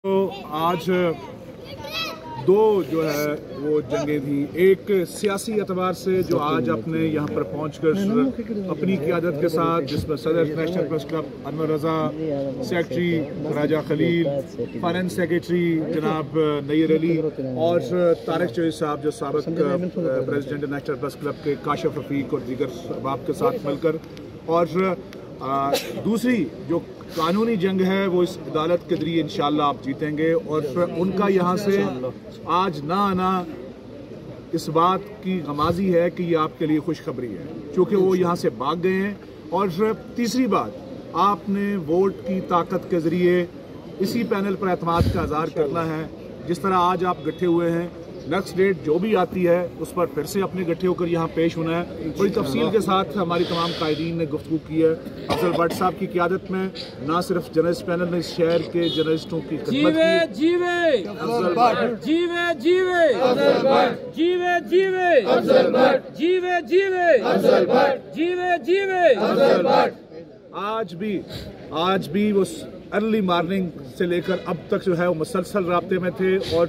تو آج دو جو ہے وہ جنگیں تھیں، ایک سیاسی اعتبار سے جو آج اپنے یہاں پر پہنچ کر اپنی قیادت کے ساتھ، جس میں صدر نیشنل پریس کلب انور رضا، سیکرٹری راجہ خلیل، فائنانس سیکرٹری جناب نیر علی اور طارق چوہدری صاحب جو سابق پریزیڈنٹ نیشنل پریس کلب کے، کاشف رفیق اور دیگر احباب کے ساتھ مل کر، اور دوسری جو قانونی جنگ ہے وہ اس عدالت کے ذریعے انشاءاللہ آپ جیتیں گے، اور ان کا یہاں سے آج نہ آنا اس بات کی غمازی ہے کہ یہ آپ کے لیے خوشخبری ہے، چونکہ وہ یہاں سے بھاگ گئے ہیں۔ اور تیسری بات، آپ نے ووٹ کی طاقت کے ذریعے اسی پینل پر اعتماد کا اظہار کرنا ہے۔ جس طرح آج آپ گٹھے ہوئے ہیں، نیکسٹ ڈیٹ جو بھی آتی ہے اس پر پھر سے اپنے گٹھے ہو کر یہاں پیش ہونا ہے۔ بڑی تفصیل کے ساتھ ہماری تمام قائدین نے گفتگو کی ہے۔ افضل بٹ صاحب کی قیادت میں نہ صرف جرنلسٹ پینل نے اس شہر کے جرنلسٹوں کی خدمت کی، آج بھی وہ ارلی مارننگ سے لے کر اب تک جو ہے وہ مسلسل رابطے میں تھے، اور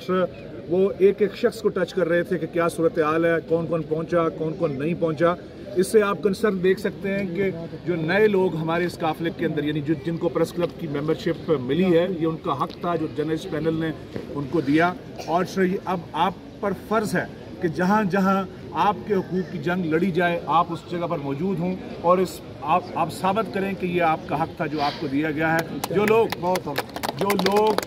وہ ایک ایک شخص کو ٹچ کر رہے تھے کہ کیا صورتحال ہے، کون کون پہنچا، کون کون نہیں پہنچا۔ اس سے آپ کنسرن دیکھ سکتے ہیں کہ جو نئے لوگ ہمارے اس قافلے کے اندر، یعنی جن کو پریس کلب کی ممبرشپ ملی ہے، یہ ان کا حق تھا جو جرنلسٹ پینل نے ان کو دیا۔ اور اب آپ پر فرض ہے کہ جہاں جہاں آپ کے حقوق کی جنگ لڑی جائے آپ اس جگہ پر موجود ہوں، اور آپ ثابت کریں کہ یہ آپ کا حق تھا جو آپ کو دیا گیا ہے۔ جو لوگ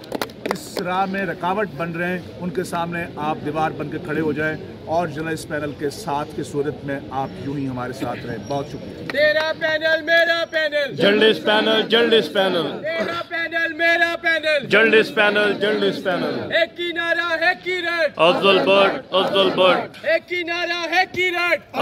اس راہ میں رکاوٹ بن رہے ہیں ان کے سامنے آپ دیوار بن کے کھڑے ہو جائیں، اور جرنلسٹ پینل کے ساتھ کی صورت میں آپ یوں ہی ہمارے ساتھ رہیں۔ بہت شکریہ۔ تیرا پینل میرا panel, journalist panel, journalist panel, تیرا پینل میرا panel, journalist panel, journalist panel, ایک ہی نعرہ ہے کی rate, Afzal but, Afzal but. ایک ہی نعرہ ہے کی ریٹ۔